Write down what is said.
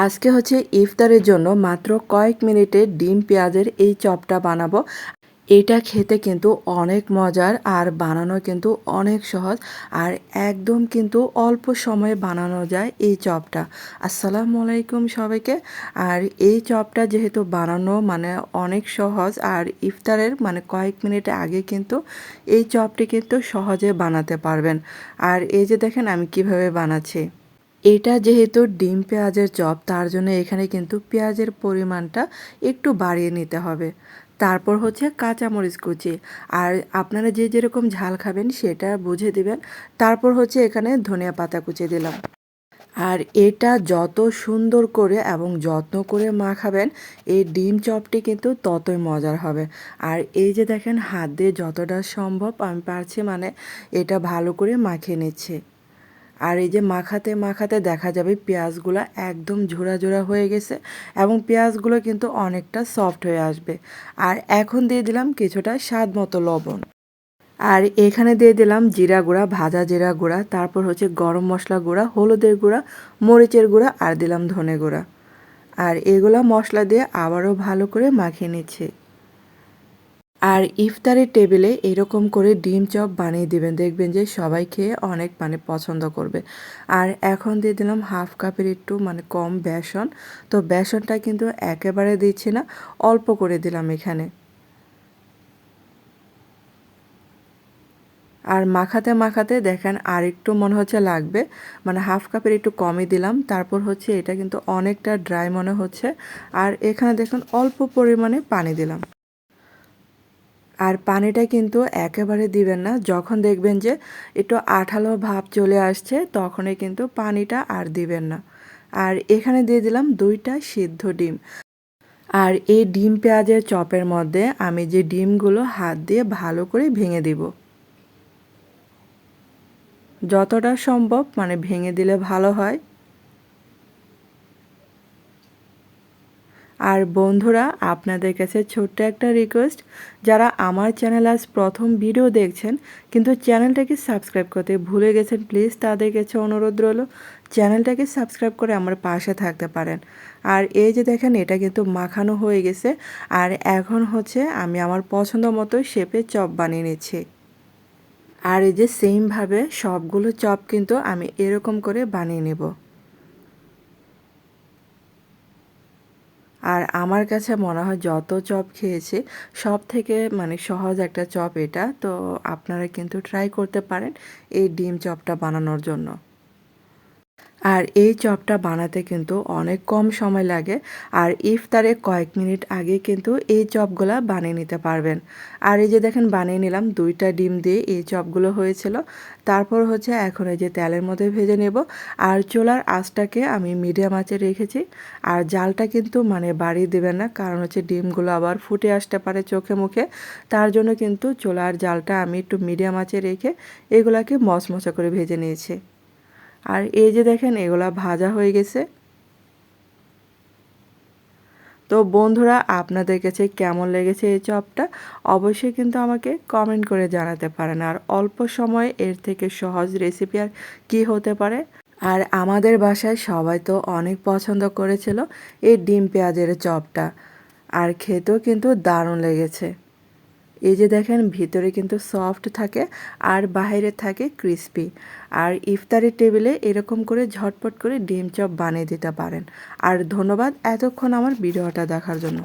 আজকে হচ্ছে ইফতারের জন্য মাত্র কয়েক মিনিটে ডিম পেঁয়াজের এই চপটা বানাবো। এটা খেতে কিন্তু অনেক মজার আর বানানো কিন্তু অনেক সহজ আর একদম কিন্তু অল্প সময়ে বানানো যায় এই চপটা। আসসালামু আলাইকুম সবাইকে। আর এই চপটা যেহেতু বানানো মানে অনেক সহজ আর ইফতারের মানে কয়েক মিনিট আগে কিন্তু এই চপটি কিন্তু সহজে বানাতে পারবেন। আর এই যে দেখেন আমি কিভাবে বানাচ্ছি। এটা যেহেতু ডিম পেঁয়াজের চপ তার জন্য এখানে কিন্তু পেঁয়াজের পরিমাণটা একটু বাড়িয়ে নিতে হবে। তারপর হচ্ছে কাঁচামরিচ কুচি আর আপনারা যে যেরকম ঝাল খাবেন সেটা বুঝে দিবেন। তারপর হচ্ছে এখানে ধনিয়া পাতা কুচি দিলাম। আর এটা যত সুন্দর করে এবং যত্ন করে মাখাবেন এই ডিম চপটি কিন্তু ততই মজার হবে। আর এই যে দেখেন হাত দিয়ে যতটা সম্ভব আমি পারছি মানে এটা ভালো করে মাখিয়ে নিচ্ছি। আর এই যে মাখাতে মাখাতে দেখা যাবে পেঁয়াজগুলো একদম ঝোড়া ঝোড়া হয়ে গেছে এবং পেঁয়াজগুলো কিন্তু অনেকটা সফট হয়ে আসবে। আর এখন দিয়ে দিলাম কিছুটা স্বাদ মতো লবণ। আর এখানে দিয়ে দিলাম জিরা গুঁড়া, ভাজা জিরা গুঁড়া, তারপর হচ্ছে গরম মশলা গুঁড়া, হলুদের গুঁড়া, মরিচের গুঁড়া আর দিলাম ধনে গুঁড়া। আর এগুলা মশলা দিয়ে আবারও ভালো করে মাখিয়ে নিচ্ছি। আর ইফতারের টেবিলে এরকম করে ডিম চপ বানিয়ে দিবেন, দেখবেন যে সবাই খেয়ে অনেক মানে পছন্দ করবে। আর এখন দিয়ে দিলাম হাফ কাপের একটু মানে কম বেসন। তো বেসনটা কিন্তু একেবারে দিচ্ছি না, অল্প করে দিলাম এখানে। আর মাখাতে মাখাতে দেখেন আর একটু মনে হচ্ছে লাগবে, মানে হাফ কাপের একটু কমই দিলাম। তারপর হচ্ছে এটা কিন্তু অনেকটা ড্রাই মনে হচ্ছে। আর এখানে দেখুন অল্প পরিমাণে পানি দিলাম। আর পানিটা কিন্তু একেবারে দিবেন না, যখন দেখবেন যে একটু আঠালো ভাব চলে আসছে তখনই কিন্তু পানিটা আর দিবেন না। আর এখানে দিয়ে দিলাম 2টা সিদ্ধ ডিম। আর এই ডিম পেঁয়াজের চপের মধ্যে আমি যে ডিমগুলো হাত দিয়ে ভালো করে ভেঙে দিব, যতটা সম্ভব মানে ভেঙে দিলে ভালো হয়। আর বন্ধুরা আপনাদের কাছে ছোট্ট একটা রিকোয়েস্ট, যারা আমার চ্যানেল আজ প্রথম ভিডিও দেখছেন কিন্তু চ্যানেলটাকে সাবস্ক্রাইব করতে ভুলে গেছেন, প্লিজ তাদের কাছে অনুরোধ রইল চ্যানেলটাকে সাবস্ক্রাইব করে আমার পাশে থাকতে পারেন। আর এই যে দেখেন এটা কিন্তু মাখানো হয়ে গেছে। আর এখন হচ্ছে আমি আমার পছন্দ মতো শেপে চপ বানিয়ে নিচ্ছি। আর এই যে সেমভাবে সবগুলো চপ কিন্তু আমি এরকম করে বানিয়ে নেব। আর আমার কাছে মনে হয় যত চপ খেয়েছি সব থেকে মানে সহজ একটা চপ এটা। তো আপনারা কিন্তু ট্রাই করতে পারেন এই ডিম চপটা বানানোর জন্য। আর এই চপটা বানাতে কিন্তু অনেক কম সময় লাগে। আর ইফতারে কয়েক মিনিট আগে কিন্তু এই চপগুলা বানিয়ে নিতে পারবেন। আর এই যে দেখেন বানিয়ে নিলাম, 2টা ডিম দিয়ে এই চপগুলো হয়েছিল। তারপর হচ্ছে এখন এই যে তেলের মধ্যে ভেজে নেব। আর চুলার আঁচটাকে আমি মিডিয়াম আঁচে রেখেছি। আর জালটা কিন্তু মানে বাড়িয়ে দেবেন না, কারণ হচ্ছে ডিমগুলো আবার ফুটে আসতে পারে চোখে মুখে। তার জন্য কিন্তু চুলার জালটা আমি একটু মিডিয়াম আঁচে রেখে এগুলাকে মচমচা করে ভেজে নিয়েছি। আর এই যে দেখেন এগুলা ভাজা হয়ে গেছে। তো বন্ধুরা আপনাদের কাছে কেমন লেগেছে এই চপটা অবশ্যই কিন্তু আমাকে কমেন্ট করে জানাতে পারেন। আর অল্প সময়ে এর থেকে সহজ রেসিপি আর কী হতে পারে। আর আমাদের বাসায় সবাই তো অনেক পছন্দ করেছিল এই ডিম পেঁয়াজের চপটা। আর খেতেও কিন্তু দারুণ লেগেছে। এই যে দেখেন ভিতরে কিন্তু সফট থাকে আর বাইরে থাকে ক্রিস্পি। আর ইফতারের টেবিলে এরকম করে ঝটপট করে ডিম চপ বানিয়ে দিতে পারেন। আর ধন্যবাদ এতক্ষণ আমার ভিডিওটা দেখার জন্য।